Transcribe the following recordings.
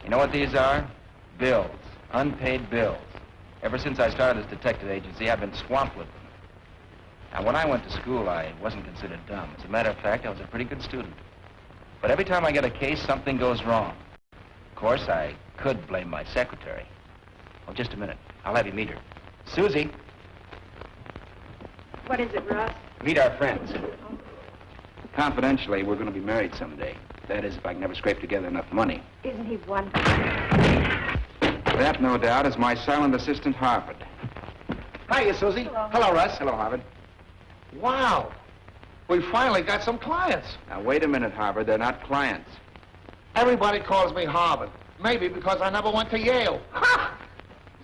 You know what these are? Bills. Unpaid bills. Ever since I started this detective agency, I've been swamped with them. Now, when I went to school, I wasn't considered dumb. As a matter of fact, I was a pretty good student. But every time I get a case, something goes wrong. Of course, I could blame my secretary. Oh, just a minute. I'll have you meet her. Susie. What is it, Russ? Meet our friends. Confidentially, we're going to be married someday. That is, if I can ever scrape together enough money. Isn't he wonderful? That, no doubt, is my silent assistant, Harvard. Hiya, Susie. Hello. Hello, Russ. Hello, Harvard. Wow. We finally got some clients. Now, wait a minute, Harvard. They're not clients. Everybody calls me Harvard. Maybe because I never went to Yale. Ha!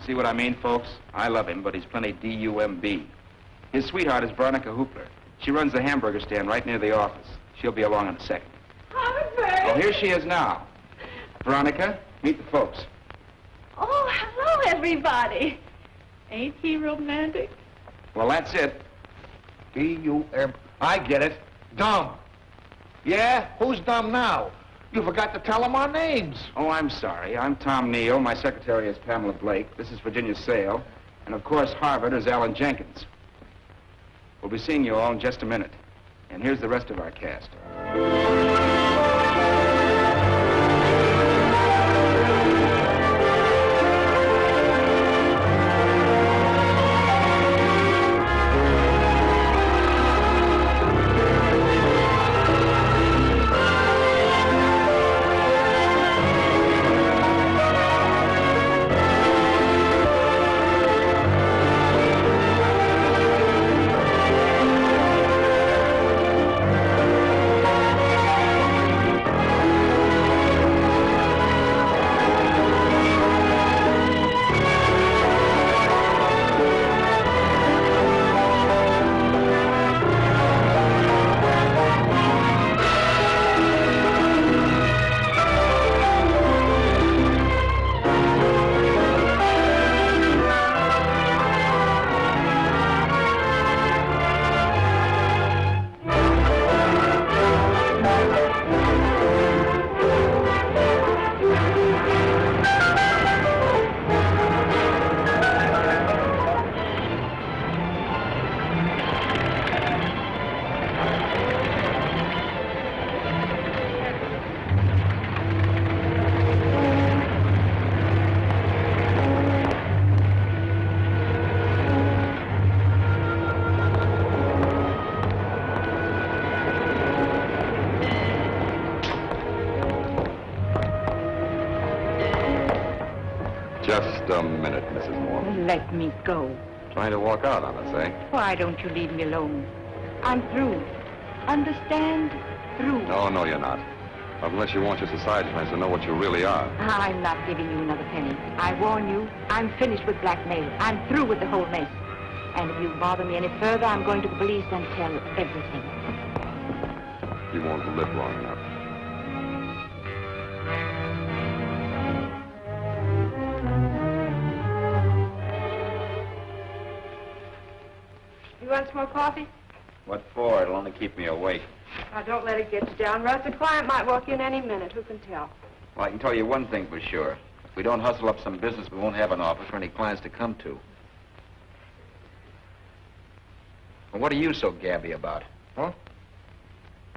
See what I mean, folks? I love him, but he's plenty D-U-M-B. His sweetheart is Veronica Hoopler. She runs the hamburger stand right near the office. She'll be along in a second. Harvard! Oh, here she is now. Veronica, meet the folks. Oh, hello, everybody. Ain't he romantic? Well, that's it. D-U-M. I get it. Dumb. Yeah? Who's dumb now? You forgot to tell them our names. Oh, I'm sorry. I'm Tom Neal. My secretary is Pamela Blake. This is Virginia Sale. And, of course, Harvard is Alan Jenkins. We'll be seeing you all in just a minute. And here's the rest of our cast. Just a minute, Mrs. Moore. Let me go. Trying to walk out on us, eh? Why don't you leave me alone? I'm through. Understand? Through. Oh, no, you're not. Unless you want your society friends to know what you really are. I'm not giving you another penny. I warn you, I'm finished with blackmail. I'm through with the whole mess. And if you bother me any further, I'm going to the police and tell everything. You won't live long enough. You want some more coffee? What for? It'll only keep me awake. Now, don't let it get you down, Russ. The client might walk in any minute. Who can tell? Well, I can tell you one thing for sure. If we don't hustle up some business, we won't have an office for any clients to come to. Well, what are you so gabby about? Huh?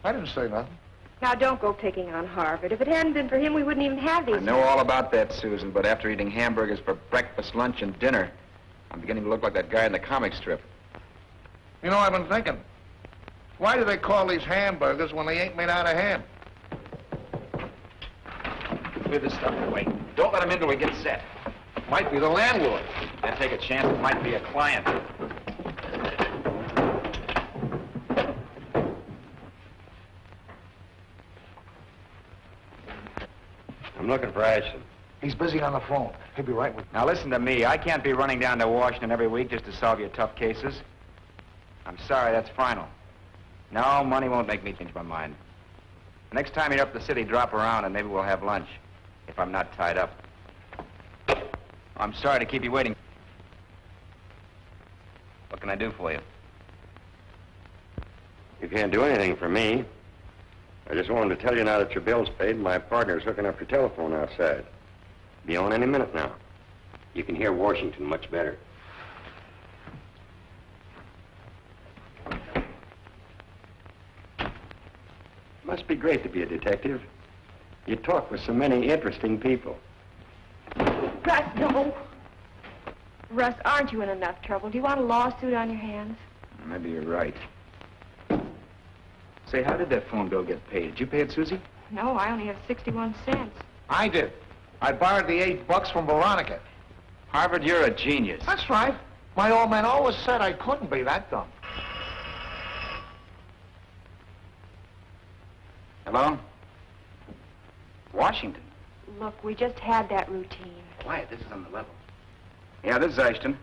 I didn't say nothing. Now, don't go picking on Harvard. If it hadn't been for him, we wouldn't even have these. I know all about that, Susan, but after eating hamburgers for breakfast, lunch, and dinner, I'm beginning to look like that guy in the comic strip. You know, I've been thinking. Why do they call these hamburgers when they ain't made out of ham? Clear this stuff away. Don't let him in till we get set. Might be the landlord. Then take a chance it might be a client. I'm looking for Ashton. He's busy on the phone. He'll be right with you. Now listen to me. I can't be running down to Washington every week just to solve your tough cases. I'm sorry, that's final. No, money won't make me change my mind. The next time you're up the city, drop around and maybe we'll have lunch. If I'm not tied up. I'm sorry to keep you waiting. What can I do for you? You can't do anything for me. I just wanted to tell you now that your bill's paid, my partner's hooking up your telephone outside. Be on any minute now. You can hear Washington much better. Must be great to be a detective. You talk with so many interesting people. Russ, no. Russ, aren't you in enough trouble? Do you want a lawsuit on your hands? Maybe you're right. Say, how did that phone bill get paid? Did you pay it, Susie? No, I only have 61 cents. I did. I borrowed the $8 from Veronica. Harvard, you're a genius. That's right. My old man always said I couldn't be that dumb. Hello? Washington. Look, we just had that routine. Quiet, this is on the level. Yeah, this is Ashton.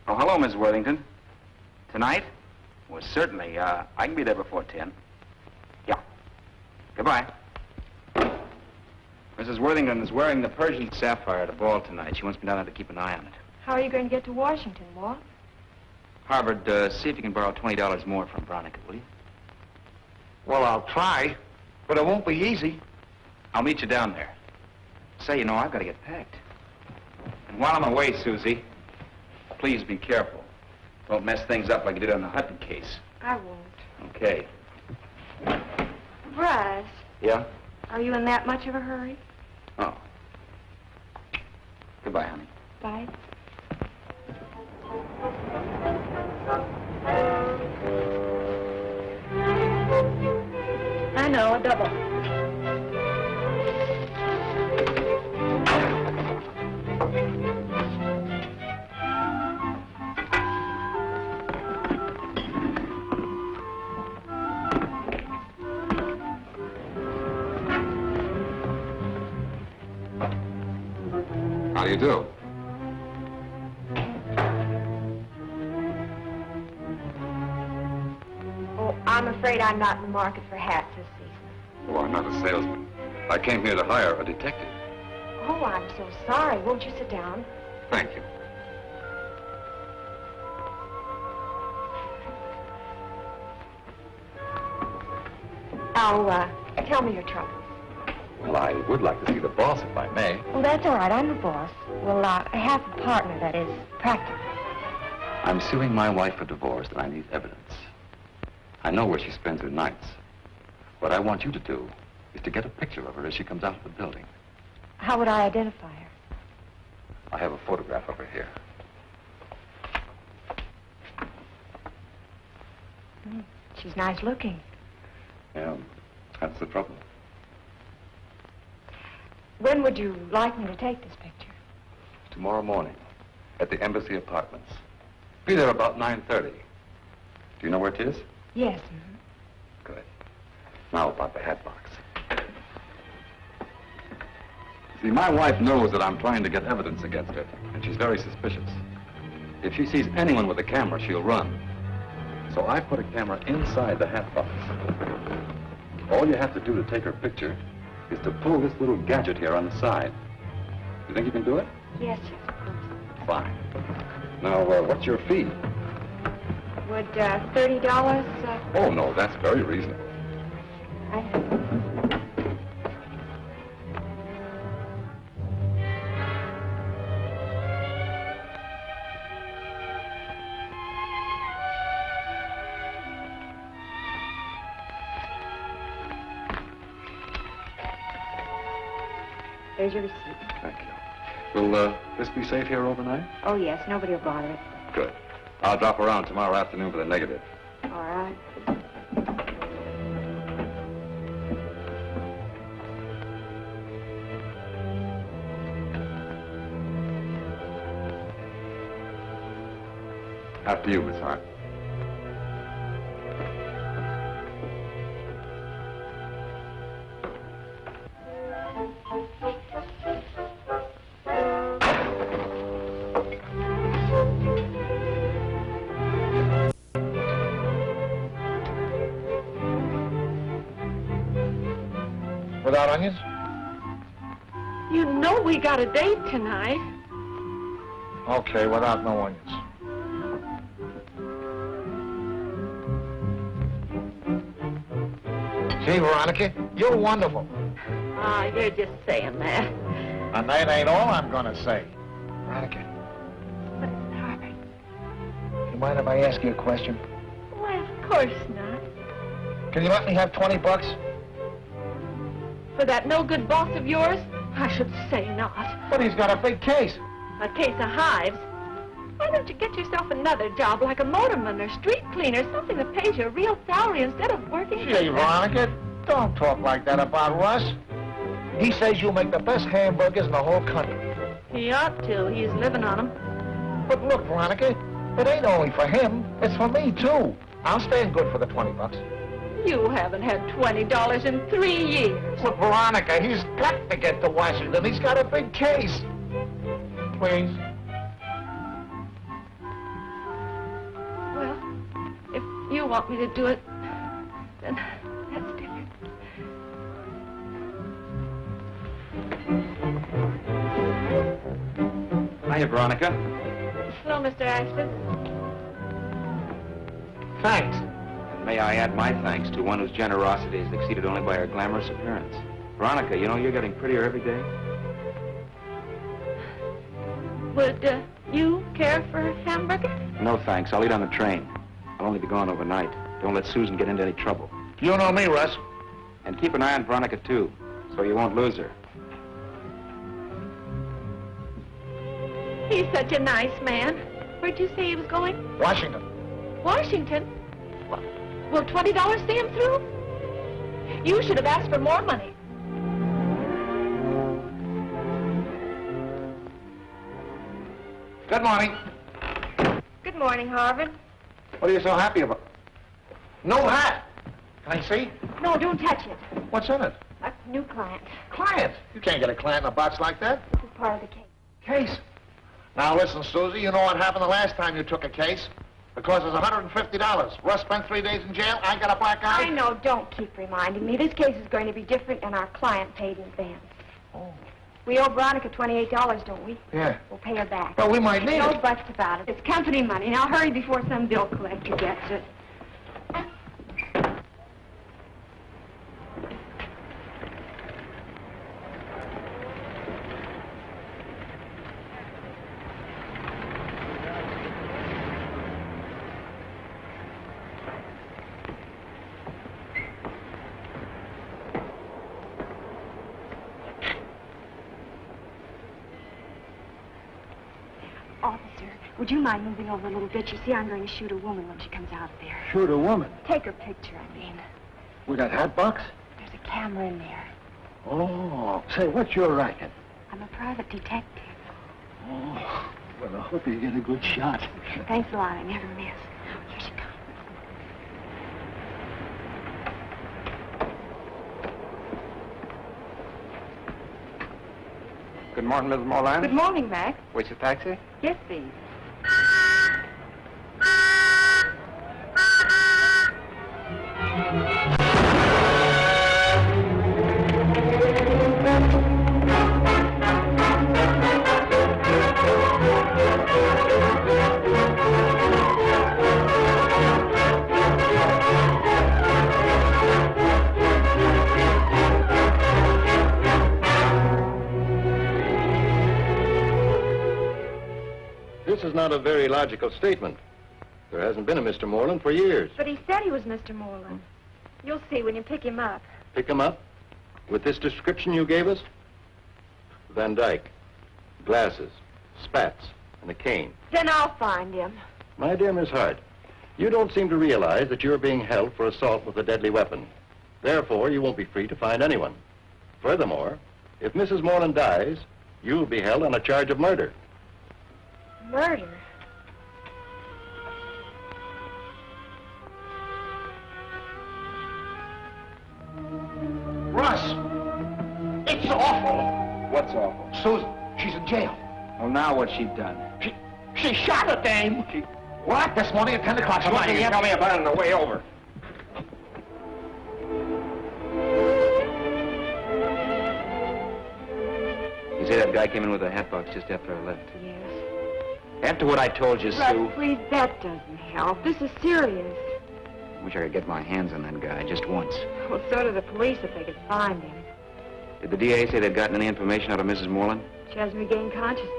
Oh, hello, Miss Worthington. Tonight? Well, certainly. I can be there before 10. Yeah. Goodbye. Mrs. Worthington is wearing the Persian sapphire at a ball tonight. She wants me down there to keep an eye on it. How are you going to get to Washington, Walt? Harvard, see if you can borrow $20 more from Veronica, will you? Well, I'll try, but it won't be easy. I'll meet you down there. Say, you know, I've got to get packed. And while I'm away, Susie, please be careful. Don't mess things up like you did on the Hutton case. I won't. Okay. Russ, Yeah? are you in that much of a hurry? Oh. Goodbye, honey. Bye. I know, a double. How do you do? Oh, I'm afraid I'm not in the market for hats this season. Oh, I'm not a salesman. I came here to hire a detective. Oh, I'm so sorry. Won't you sit down? Thank you. Now, tell me your troubles. Well, I would like to see the boss, if I may. Well, that's all right. I'm the boss. Well, I have a partner that is practical. I'm suing my wife for divorce, and I need evidence. I know where she spends her nights. What I want you to do is to get a picture of her as she comes out of the building. How would I identify her? I have a photograph of her here. She's nice looking. Yeah, that's the trouble. When would you like me to take this picture? Tomorrow morning, at the Embassy Apartments. Be there about 9:30. Do you know where it is? Yes. Good. Now about the hat box. See, my wife knows that I'm trying to get evidence against her, and she's very suspicious. If she sees anyone with a camera, she'll run. So I put a camera inside the hat box. All you have to do to take her picture is to pull this little gadget here on the side. You think you can do it? Yes, yes. Fine. Now, what's your fee? Would $30? Oh, no, that's very reasonable. There's your receipt. Thank you. Will this be safe here overnight? Oh, yes. Nobody will bother it. Good. I'll drop around tomorrow afternoon for the negative. All right. After you, Miss Hart. Without onions? You know we got a date tonight. Okay, without no onions. See, Veronica, you're wonderful. Ah, you're just saying that. And that ain't all I'm gonna say. Veronica, What is it, Hart? you mind if I ask you a question? Why, of course not. Can you let me have $20? For that no-good boss of yours? I should say not. But he's got a big case. A case of hives. Why don't you get yourself another job like a motorman or street cleaner, something that pays you a real salary instead of working? Gee, Veronica, don't talk like that about Russ. He says you make the best hamburgers in the whole country. He ought to. He's living on them. But look, Veronica, it ain't only for him, it's for me, too. I'll stand good for the $20. You haven't had $20 in 3 years. Look, Veronica, he's got to get to Washington. He's got a big case. Please. Well, if you want me to do it, then that's different. Hiya, Veronica. Hello, Mr. Ashton. Thanks. And may I add my thanks to one whose generosity is exceeded only by her glamorous appearance. Veronica, you know, you're getting prettier every day. Would you care for a hamburger? No, thanks. I'll eat on the train. I'll only be gone overnight. Don't let Susan get into any trouble. You know me, Russ. And keep an eye on Veronica, too, so you won't lose her. He's such a nice man. Where'd you say he was going? Washington. Washington? Will $20 see him through? You should have asked for more money. Good morning. Good morning, Harvard. What are you so happy about? No hat. Can I see? No, don't touch it. What's in it? A new client. Client. You can't get a client in a box like that. This is part of the case. Case. Now listen, Susie, you know what happened the last time you took a case? The cost was $150. Russ spent 3 days in jail. I got a black eye. I know. Don't keep reminding me. This case is going to be different, and our client paid in advance. Oh. We owe Veronica $28, don't we? Yeah. We'll pay her back. Well, we might need No it. buts about it. It's company money. Now hurry before some bill collector gets it. Officer, would you mind moving over a little bit? You see, I'm going to shoot a woman when she comes out of there. Shoot a woman? Take her picture, I mean. With that hat box? There's a camera in there. Oh. Say, what's your racket? I'm a private detective. Oh. Well, I hope you get a good shot. Thanks a lot. I never miss. Here she comes. Good morning, Mrs. Moreland. Good morning, Mac. Wait a taxi? Yes, please. This is not a very logical statement. There hasn't been a Mr. Moreland for years. But he said he was Mr. Moreland. You'll see when you pick him up. Pick him up? With this description you gave us? Van Dyke, glasses, spats, and a cane. Then I'll find him. My dear Miss Hart, you don't seem to realize that you're being held for assault with a deadly weapon. Therefore, you won't be free to find anyone. Furthermore, if Mrs. Moreland dies, you'll be held on a charge of murder. Murder? Russ! It's awful. What's awful? Susan, she's in jail. Well, now what's she done? She shot a dame. What? This morning at 10 o'clock. Come on, you can tell me about it on the way over. You say that guy came in with a hat box just after I left? Yes. After what I told you, Russ, Sue. please, that doesn't help. This is serious. Wish I could get my hands on that guy just once. Well, so do the police if they could find him. Did the DA say they'd gotten any information out of Mrs. Moreland? She hasn't regained consciousness.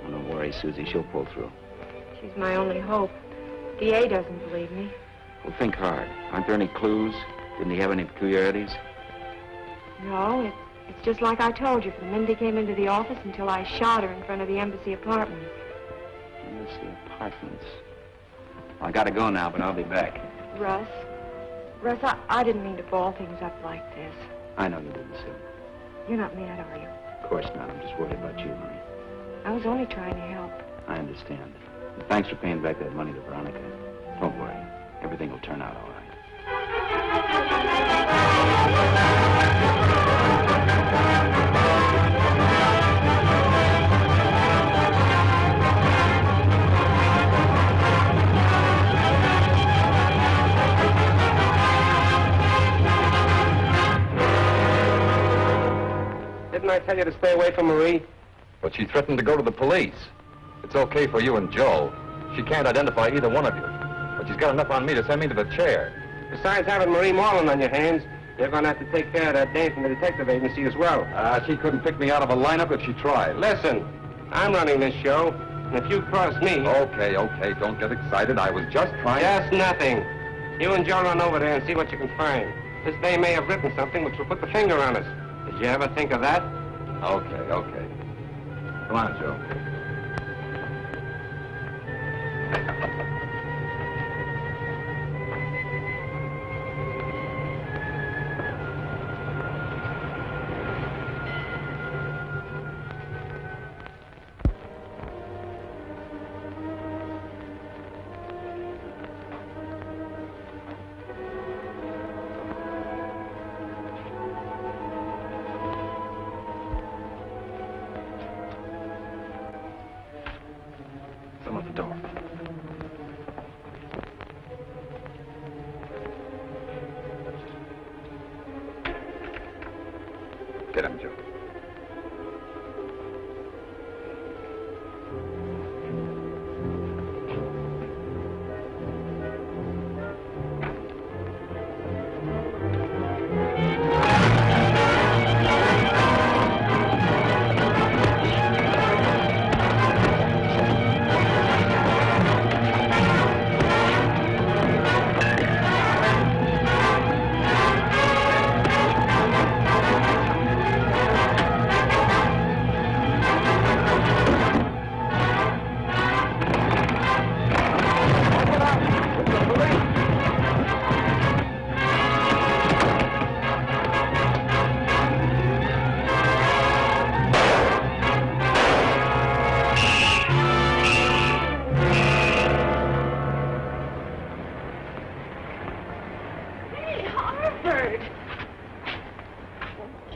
Oh, don't worry, Susie. She'll pull through. She's my only hope. DA doesn't believe me. Well, think hard. Aren't there any clues? Didn't he have any peculiarities? No, it's just like I told you from the minute he came into the office until I shot her in front of the embassy apartments. Embassy apartments. Well, I gotta go now, but I'll be back. Russ, I didn't mean to ball things up like this. I know you didn't, Sue. You're not mad, are you? Of course not. I'm just worried about you, honey. I was only trying to help. I understand. And thanks for paying back that money to Veronica. Don't worry. Everything will turn out all right. Didn't I tell you to stay away from Marie? But she threatened to go to the police. It's okay for you and Joe. She can't identify either one of you. But she's got enough on me to send me to the chair. Besides having Marie Moreland on your hands, you're going to have to take care of that dame from the detective agency as well. She couldn't pick me out of a lineup if she tried. Listen, I'm running this show, and if you cross me... Okay, don't get excited. I was just trying... Just nothing. You and Joe run over there and see what you can find. This dame may have written something which will put the finger on us. Did you ever think of that? Okay. Come on, Joe. Get him, Joe.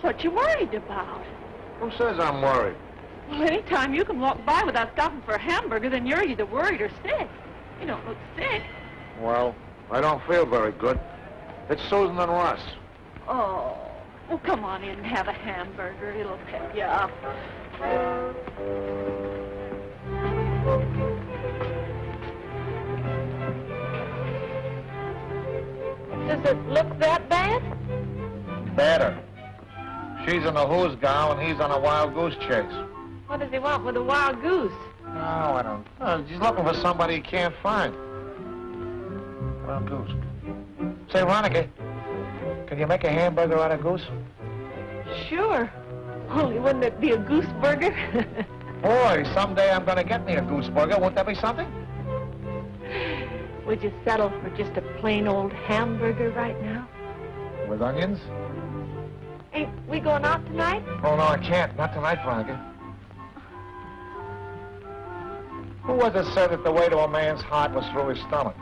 What you worried about? Who says I'm worried? Well, anytime you can walk by without stopping for a hamburger, then you're either worried or sick. You don't look sick. Well, I don't feel very good. It's Susan and Russ. Oh, well, come on in and have a hamburger. It'll pep you up. Does it look that bad? Better. She's in a who's gown and he's on a wild goose chase. What does he want with a wild goose? No, I don't know. He's looking for somebody he can't find. Wild goose. Say, Veronica, can you make a hamburger out of goose? Sure. Only wouldn't it be a goose burger? Boy, someday I'm going to get me a goose burger. Won't that be something? Would you settle for just a plain old hamburger right now? With onions? Ain't we going out tonight? Oh, no, I can't. Not tonight, Veronica. Who was it said that the way to a man's heart was through his stomach?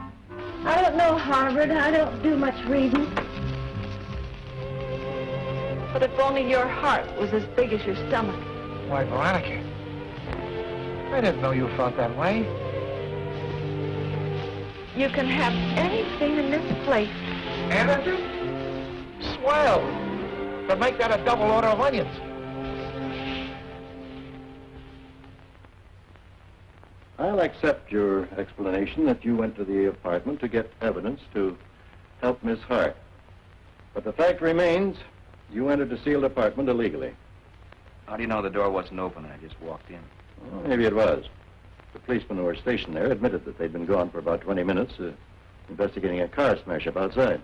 I don't know, Harvard. I don't do much reading. But if only your heart was as big as your stomach. Why, Veronica, I didn't know you felt that way. You can have anything in this place. Anything? Swell. But make that a double order of onions. I'll accept your explanation that you went to the apartment to get evidence to help Miss Hart. But the fact remains, You entered a sealed apartment illegally. How do you know the door wasn't open and I just walked in? Well, maybe it was. The policemen who were stationed there admitted that they'd been gone for about 20 minutes, investigating a car smash-up outside.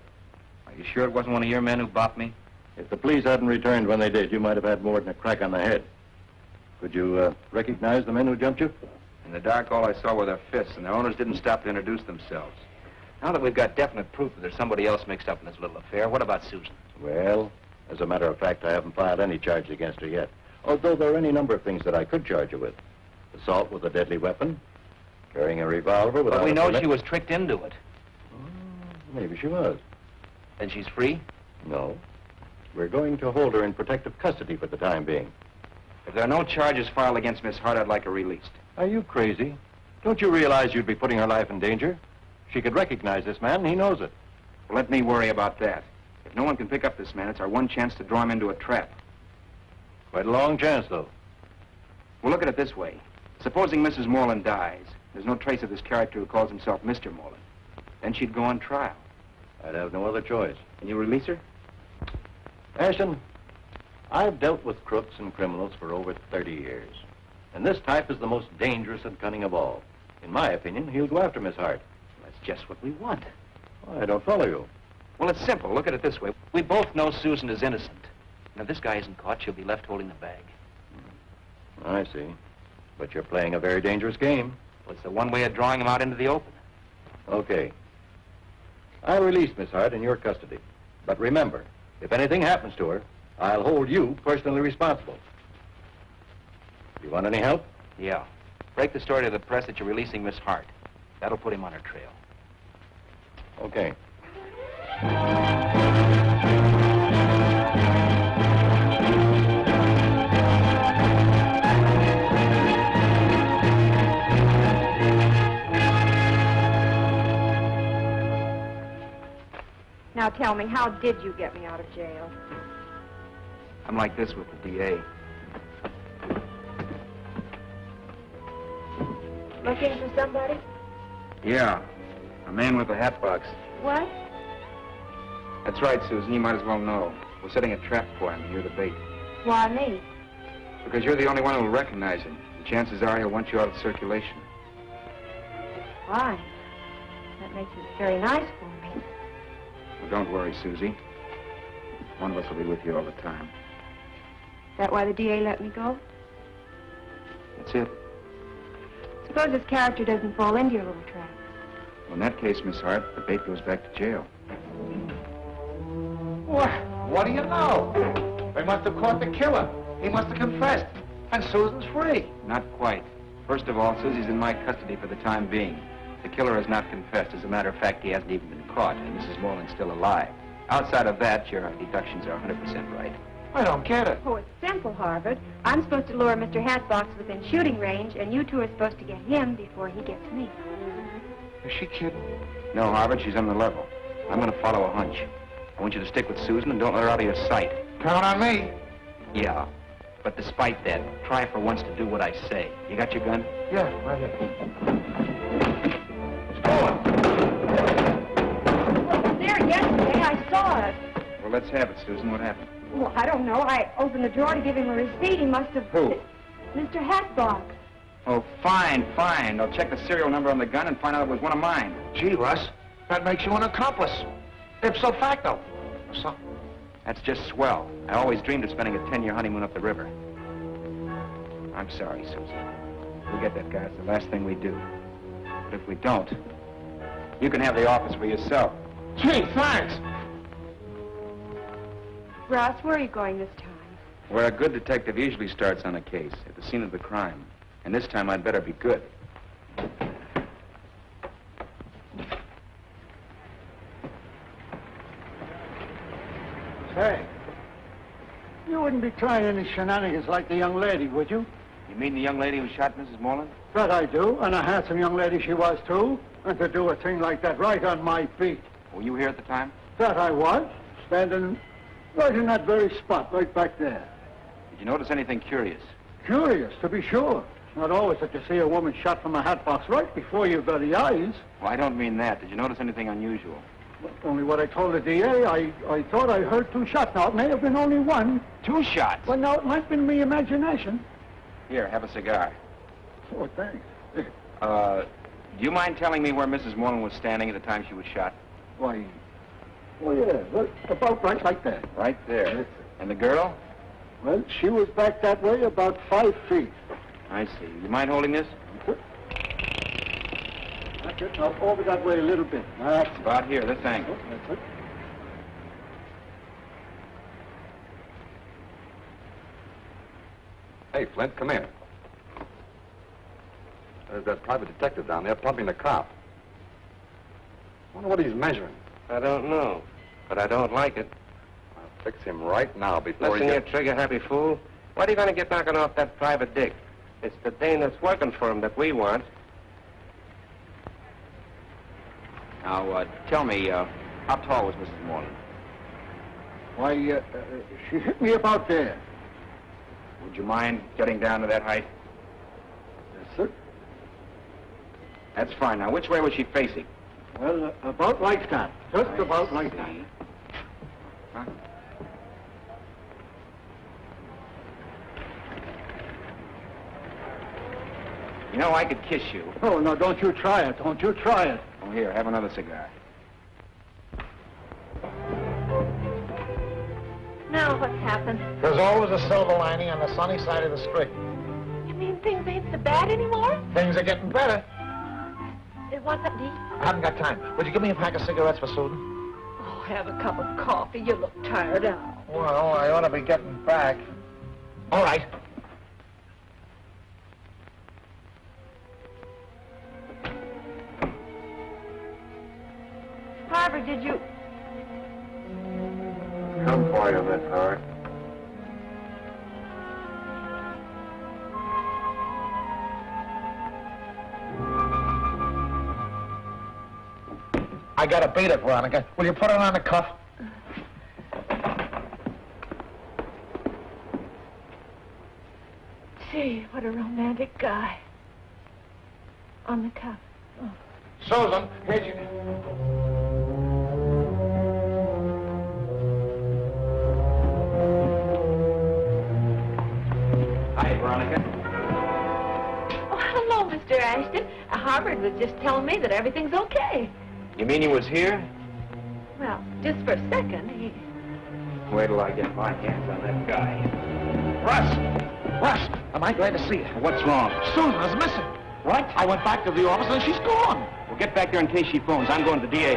Are you sure it wasn't one of your men who bopped me? If the police hadn't returned when they did, you might have had more than a crack on the head. Could you recognize the men who jumped you? In the dark, all I saw were their fists, and their owners didn't stop to introduce themselves. Now that we've got definite proof that there's somebody else mixed up in this little affair, what about Susan? Well, as a matter of fact, I haven't filed any charge against her yet. Although there are any number of things that I could charge her with. Assault with a deadly weapon, carrying a revolver without But we a know permit. she was tricked into it. Maybe she was. Then she's free? No. We're going to hold her in protective custody for the time being. If there are no charges filed against Miss Hart, I'd like her released. Are you crazy? Don't you realize you'd be putting her life in danger? She could recognize this man, and he knows it. Well, let me worry about that. If no one can pick up this man, it's our one chance to draw him into a trap. Quite a long chance, though. Well, look at it this way. Supposing Mrs. Moreland dies, there's no trace of this character who calls himself Mr. Moreland. Then she'd go on trial. I'd have no other choice. Can you release her? Ashton, I've dealt with crooks and criminals for over 30 years. And this type is the most dangerous and cunning of all. In my opinion, he'll go after Miss Hart. That's just what we want. I don't follow you. Well, it's simple. Look at it this way. We both know Susan is innocent. And if this guy isn't caught, she'll be left holding the bag. I see. But you're playing a very dangerous game. Well, it's the one way of drawing him out into the open. Okay. I'll release Miss Hart in your custody. But remember, if anything happens to her, I'll hold you personally responsible. You want any help? Yeah. Break the story to the press that you're releasing Miss Hart. That'll put him on her trail. Okay. Now tell me, how did you get me out of jail? I'm like this with the DA. Looking for somebody? Yeah. A man with a hat box. What? That's right, Susan. You might as well know. We're setting a trap for him, and you're the bait. Why me? Because you're the only one who will recognize him. The chances are he'll want you out of circulation. Why? That makes it very nice for me. Well, don't worry, Susie. One of us will be with you all the time. Is that why the DA let me go? That's it. Suppose his character doesn't fall into your little trap. Well, in that case, Miss Hart, the bait goes back to jail. What do you know? They must have caught the killer. He must have confessed. And Susan's free. Not quite. First of all, Susie's in my custody for the time being. The killer has not confessed. As a matter of fact, he hasn't even been caught, and Mrs. Moreland's still alive. Outside of that, your deductions are 100% right. I don't get it. Oh, it's simple, Harvard. I'm supposed to lure Mr. Hatbox within shooting range, and you two are supposed to get him before he gets me. Is she kidding? No, Harvard, she's on the level. I'm going to follow a hunch. I want you to stick with Susan and don't let her out of your sight. Count on me. Yeah, but despite that, try for once to do what I say. You got your gun? Yeah, right here. It's going. Well, it was there yesterday. I saw it. Well, let's have it, Susan. What happened? Well, I don't know. I opened the drawer to give him a receipt. He must have... Who? Mr. Hatbox. Oh, fine. I'll check the serial number on the gun and find out it was one of mine. Gee, Russ, that makes you an accomplice. Ipso facto. So, That's just swell. I always dreamed of spending a 10-year honeymoon up the river. I'm sorry, Susan. We'll get that guy. It's the last thing we do. But if we don't, you can have the office for yourself. gee, thanks. Russ, where are you going this time? Where a good detective usually starts on a case, at the scene of the crime. And this time I'd better be good. Say, you wouldn't be trying any shenanigans like the young lady, would you? You mean the young lady who shot Mrs. Moreland? That I do, and a handsome young lady she was, too. And to do a thing like that right on my feet. Were you here at the time? That I was, standing right in that very spot, right back there. Did you notice anything curious? Curious, to be sure. Not always that you see a woman shot from a hat box right before your very eyes. Well, I don't mean that. Did you notice anything unusual? Only what I told the DA, I thought I heard 2 shots. Now, it may have been only one. 2 shots? But now, it might have been me imagination. Here, have a cigar. Oh, thanks. Do you mind telling me where Mrs. Moreland was standing at the time she was shot? Why, oh, yeah, well, about right like that. Right there. And the girl? Well, she was back that way about 5 feet. I see. You mind holding this? That's it. Now, over that way a little bit. That's it. About here, this angle. That's it. Hey, Flint, come here. There's that private detective down there pumping the cop. Wonder what he's measuring. I don't know, but I don't like it. I'll fix him right now before Listen he here, gets... trigger-happy fool. What are you going to get knocking off that private dick? It's the dame that's working for him that we want. Now, tell me, how tall was Mrs. Moreland? Why, she hit me about there. Would you mind getting down to that height? Yes, sir. That's fine. Now, which way was she facing? Well, about like that. Just about like that. Huh? You know, I could kiss you. Oh, no, don't you try it. Don't you try it. Oh, here, have another cigar. Now what's happened? There's always a silver lining on the sunny side of the street. You mean things ain't so bad anymore? Things are getting better. What's up, Dee? I haven't got time. Would you give me a pack of cigarettes for Susan? Oh, have a cup of coffee. You look tired out. Well, I ought to be getting back. All right. Harvard, did you... Come for you, Miss Hart. I got to beat it, Veronica. Will you put it on the cuff? Gee, what a romantic guy. On the cuff. Oh. Susan, here's your... Hi, Veronica. Oh, hello, Mr. Ashton. Harvard was just telling me that everything's okay. You mean he was here? Well, just for a second, he... Wait till I get my hands on that guy. Russ, am I glad to see you? What's wrong? Susan is missing. What? I went back to the office and she's gone. Well, get back there in case she phones. I'm going to the DA.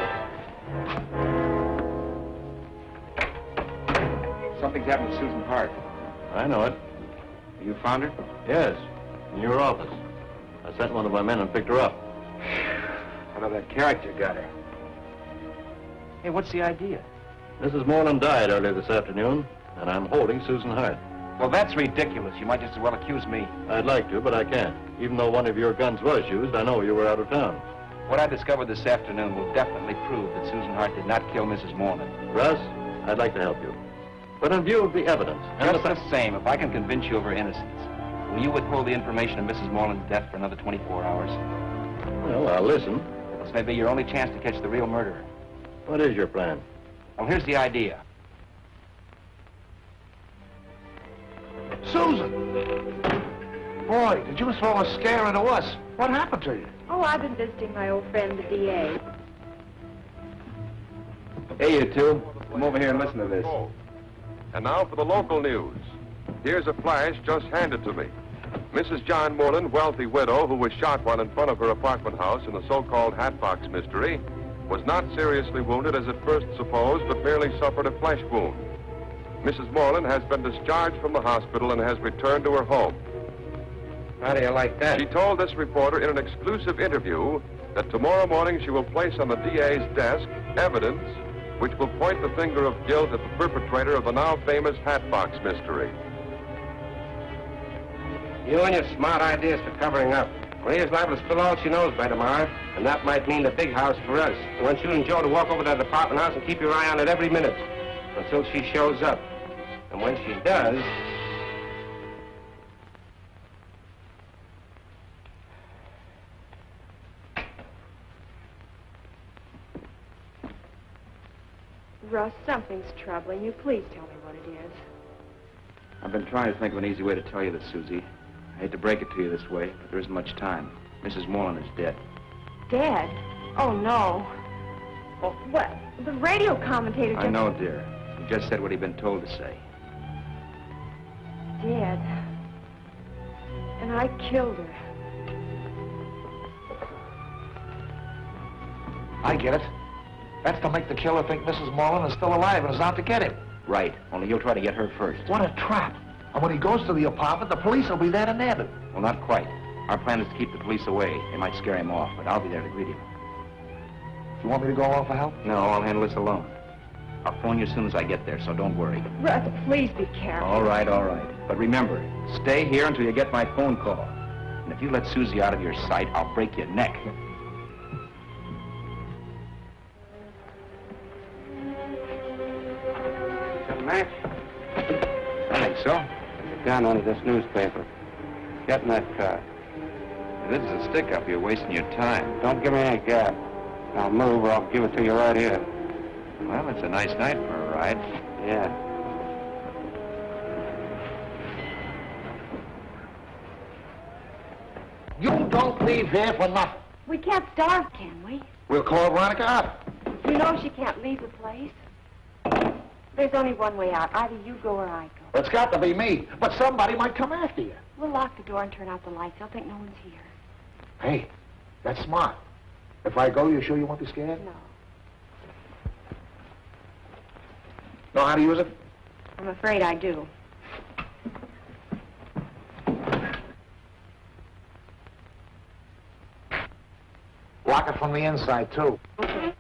Something's happened to Susan Hart. I know it. You found her? Yes, in your office. I sent one of my men and picked her up. What of that character got her? Hey, what's the idea? Mrs. Moreland died earlier this afternoon, and I'm holding Susan Hart. Well, that's ridiculous. You might just as well accuse me. I'd like to, but I can't. Even though one of your guns was used, I know you were out of town. What I discovered this afternoon will definitely prove that Susan Hart did not kill Mrs. Moreland. Russ, I'd like to help you. But in view of the evidence... Just the same, if I can convince you of her innocence, will you withhold the information of Mrs. Moreland's death for another 24 hours? Well, I'll listen. This may be your only chance to catch the real murderer. What is your plan? Well, here's the idea. Susan! Boy, did you throw a scare into us. What happened to you? Oh, I've been visiting my old friend, the DA. Hey, you two. Come over here and listen to this. And now for the local news. Here's a flash just handed to me. Mrs. John Moreland, wealthy widow who was shot while in front of her apartment house in the so-called Hatbox mystery, was not seriously wounded as at first supposed, but merely suffered a flesh wound. Mrs. Moreland has been discharged from the hospital and has returned to her home. How do you like that? She told this reporter in an exclusive interview that tomorrow morning she will place on the DA's desk evidence which will point the finger of guilt at the perpetrator of the now famous Hatbox mystery. You and your smart ideas for covering up. Maria's liable to spill all she knows by tomorrow, and that might mean the big house for us. I want you and Joe to walk over to that apartment house and keep your eye on it every minute until she shows up. And when she does... Russ, something's troubling you. Please tell me what it is. I've been trying to think of an easy way to tell you this, Susie. I hate to break it to you this way, but there isn't much time. Mrs. Moreland is dead. Dead? Oh, no. Well, what? The radio commentator just... I know, dear. He just said what he'd been told to say. Dead. And I killed her. I get it. That's to make the killer think Mrs. Moreland is still alive and is out to get him. Right, only he'll try to get her first. What a trap. And when he goes to the apartment, the police will be there to nab him. Well, not quite. Our plan is to keep the police away. They might scare him off, but I'll be there to greet him. You want me to go on for help? No, I'll handle this alone. I'll phone you as soon as I get there, so don't worry. Russ, please be careful. All right, all right. But remember, stay here until you get my phone call. And if you let Susie out of your sight, I'll break your neck. Match? I think so. Sit down under this newspaper. Get in that car. This is a stick-up. You're wasting your time. Don't give me any gap. I'll move or I'll give it to you right here. Well, it's a nice night for a ride. Yeah. You don't leave here for nothing. We can't starve, can we? We'll call Veronica up. You know she can't leave the place. There's only one way out. Either you go or I go. It's got to be me, but somebody might come after you. We'll lock the door and turn out the lights. They'll think no one's here. Hey, that's smart. If I go, you sure you won't be scared? No. Know how to use it? I'm afraid I do. Lock it from the inside, too. Okay.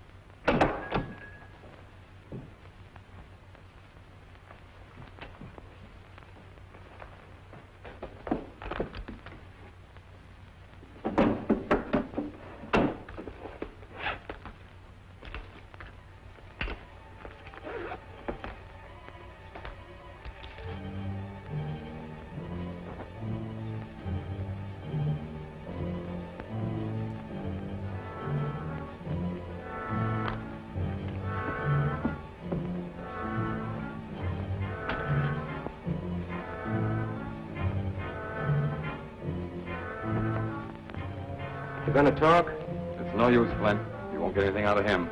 You gonna talk? It's no use, Flint. You won't get anything out of him.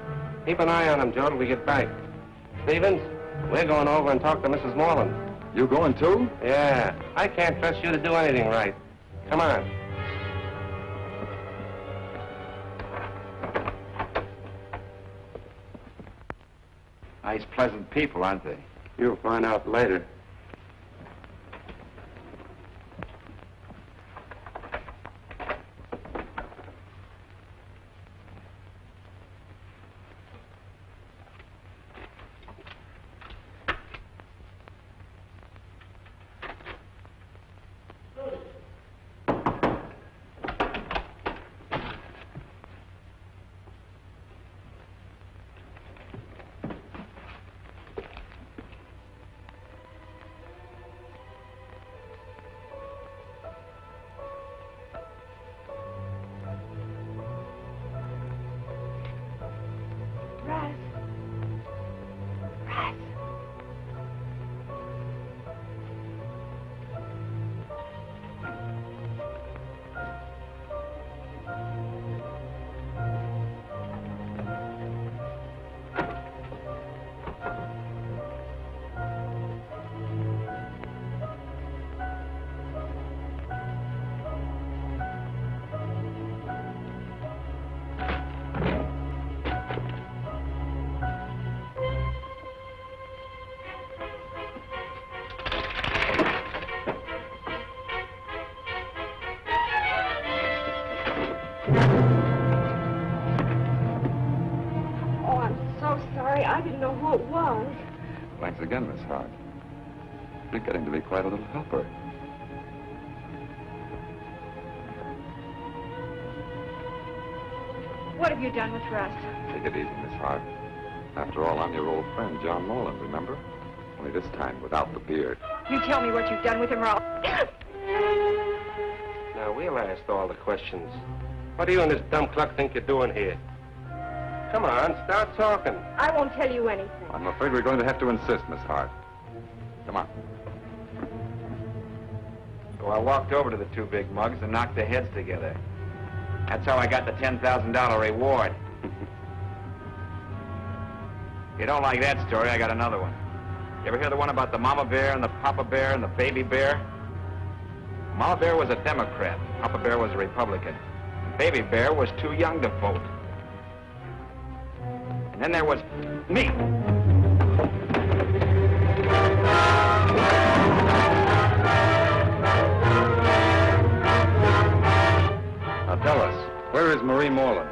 Keep an eye on him, Joe, till we get back. Stevens, we're going over and talk to Mrs. Moreland. You going too? Yeah. I can't trust you to do anything right. Come on. Nice, pleasant people, aren't they? You'll find out later. Thanks again, Miss Hart. You're getting to be quite a little helper. What have you done with Russ? Take it easy, Miss Hart. After all, I'm your old friend, John Moreland, remember? Only this time without the beard. You tell me what you've done with him, or I'll... Now, we'll ask all the questions. What do you and this dumb cluck think you're doing here? Come on, start talking. I won't tell you anything. I'm afraid we're going to have to insist, Miss Hart. Come on. So I walked over to the two big mugs and knocked their heads together. That's how I got the $10,000 reward. If you don't like that story, I got another one. You ever hear the one about the mama bear and the papa bear and the baby bear? Mama bear was a Democrat. Papa bear was a Republican. Baby bear was too young to vote. And then there was me. Now tell us, where is Marie Moreland?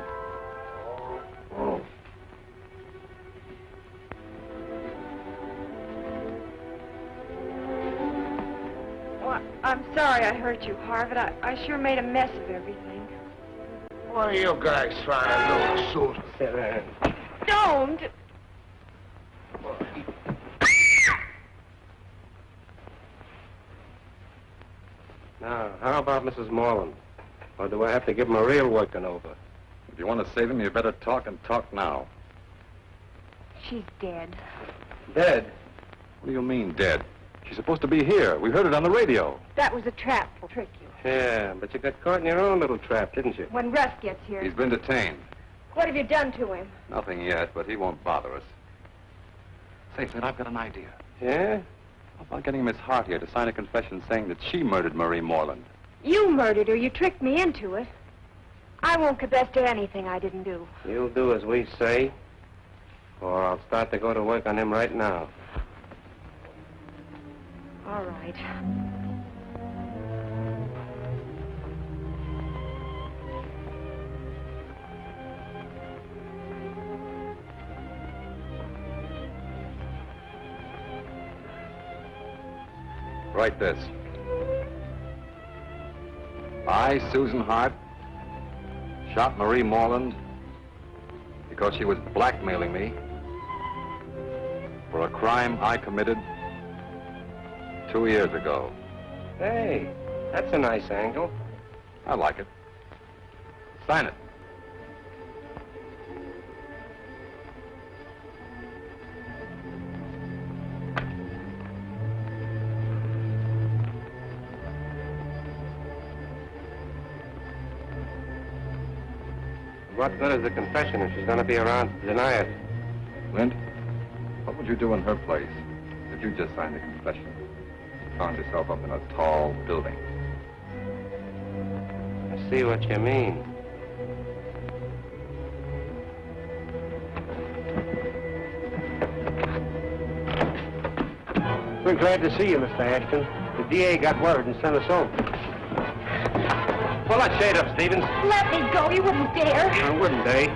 Well, I'm sorry I hurt you, Harvard. I sure made a mess of everything. What are you guys trying to do, Susan? Don't! Now, how about Mrs. Moreland? Or do I have to give him a real working over? If you want to save him, you better talk and talk now. She's dead. Dead? What do you mean, dead? She's supposed to be here. We heard it on the radio. That was a trap to trick you. Yeah, but you got caught in your own little trap, didn't you? When Russ gets here... He's been detained. What have you done to him? Nothing yet, but he won't bother us. Say, Flint, I've got an idea. Yeah? How about getting Miss Hart here to sign a confession saying that she murdered Marie Moreland? You murdered her. You tricked me into it. I won't confess to anything I didn't do. You'll do as we say, or I'll start to go to work on him right now. All right. Write this. I, Susan Hart, shot Marie Moreland because she was blackmailing me for a crime I committed 2 years ago. Hey, that's a nice angle. I like it. Sign it. What good is the confession if she's going to be around to deny it? Flint, what would you do in her place if you just signed the confession and found yourself up in a tall building? I see what you mean. We're glad to see you, Mr. Ashton. The DA got word and sent us over. Pull that shade up, Stevens. Let me go. You wouldn't dare. I wouldn't, eh?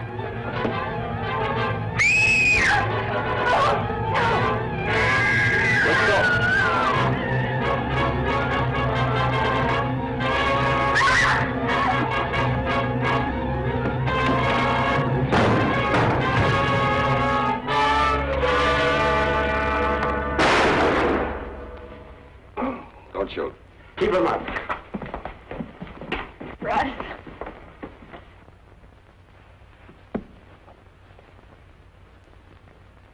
Let's go. Don't shoot. Keep him up. Russ.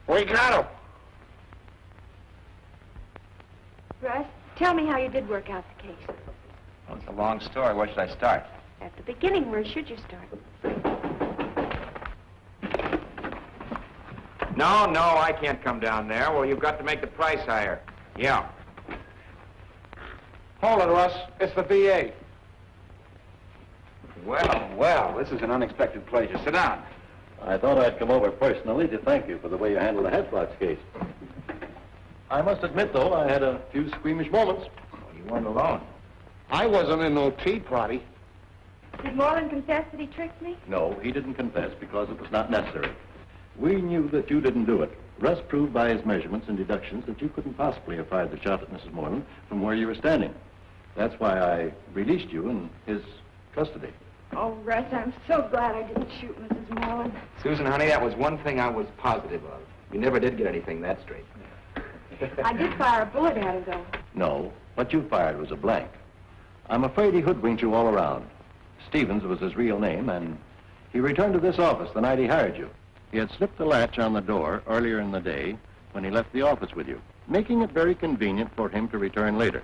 We got him. Russ, tell me how you did work out the case. Well, it's a long story. Where should I start? At the beginning, where should you start? No, I can't come down there. Well, you've got to make the price higher. Yeah. Hold it, Russ. It's the DA. Well, this is an unexpected pleasure. Sit down. I thought I'd come over personally to thank you for the way you handled the Hatbox case. I must admit, though, I had a few squeamish moments. Well, you weren't alone. I wasn't in no tea party. Did Moreland confess that he tricked me? No, he didn't confess because it was not necessary. We knew that you didn't do it. Russ proved by his measurements and deductions that you couldn't possibly have fired the shot at Mrs. Moreland from where you were standing. That's why I released you in his custody. Oh, Russ, I'm so glad I didn't shoot Mrs. Moreland. Susan, honey, that was one thing I was positive of. You never did get anything that straight. I did fire a bullet at her, though. No, what you fired was a blank. I'm afraid he hoodwinked you all around. Stevens was his real name, and he returned to this office the night he hired you. He had slipped the latch on the door earlier in the day when he left the office with you, making it very convenient for him to return later.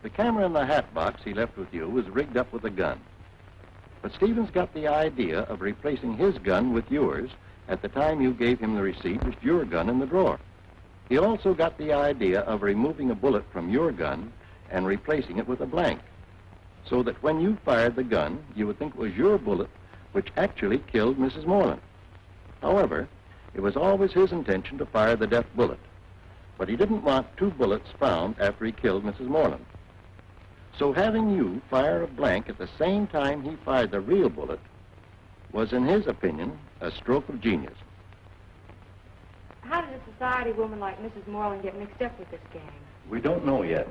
The camera in the hat box he left with you was rigged up with a gun. But Stevens got the idea of replacing his gun with yours at the time you gave him the receipt with your gun in the drawer. He also got the idea of removing a bullet from your gun and replacing it with a blank, so that when you fired the gun, you would think it was your bullet which actually killed Mrs. Moreland. However, it was always his intention to fire the death bullet, but he didn't want two bullets found after he killed Mrs. Moreland. So having you fire a blank at the same time he fired the real bullet was, in his opinion, a stroke of genius. How did a society woman like Mrs. Moreland get mixed up with this gang? We don't know yet,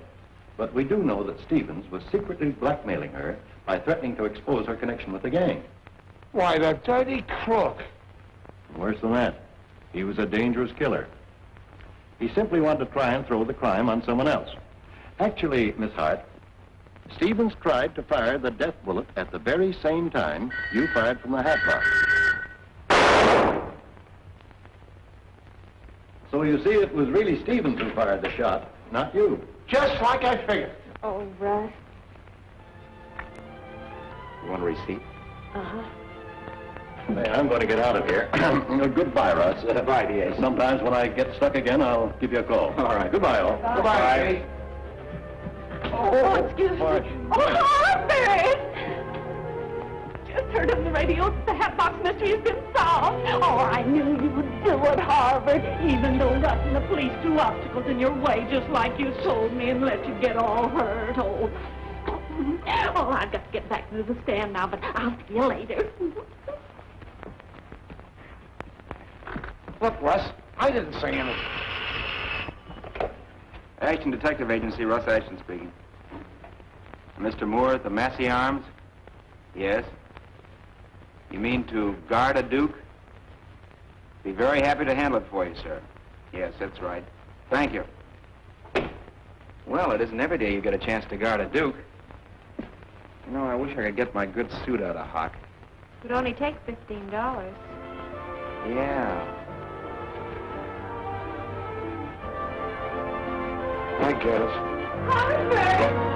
but we do know that Stevens was secretly blackmailing her by threatening to expose her connection with the gang. Why, the dirty crook. Worse than that, he was a dangerous killer. He simply wanted to try and throw the crime on someone else. Actually, Miss Hart, Stevens tried to fire the death bullet at the very same time you fired from the hat box. So you see, it was really Stevens who fired the shot, not you. Just like I figured. Oh, Russ. You want a receipt? Uh-huh. Hey, I'm going to get out of here. Goodbye, Russ. Goodbye, D.A. Sometimes when I get stuck again, I'll give you a call. All right. Goodbye, all. Goodbye, Eddie. Oh, excuse me. Oh, Harbert! Just heard on the radio that the Hatbox mystery has been solved. Oh, I knew you would do it, Harvard, even though Russ and the police threw obstacles in your way, just like you told me, and let you get all hurt. Oh, I've got to get back to the stand now, but I'll see you later. Look, Russ, I didn't say anything. Ashton Detective Agency, Russ Ashton speaking. Mr. Moore at the Massey Arms? Yes. You mean to guard a duke? Be very happy to handle it for you, sir. Yes, that's right. Thank you. Well, it isn't every day you get a chance to guard a duke. You know, I wish I could get my good suit out of hock. It would only take $15. Yeah. I guess. Harvard!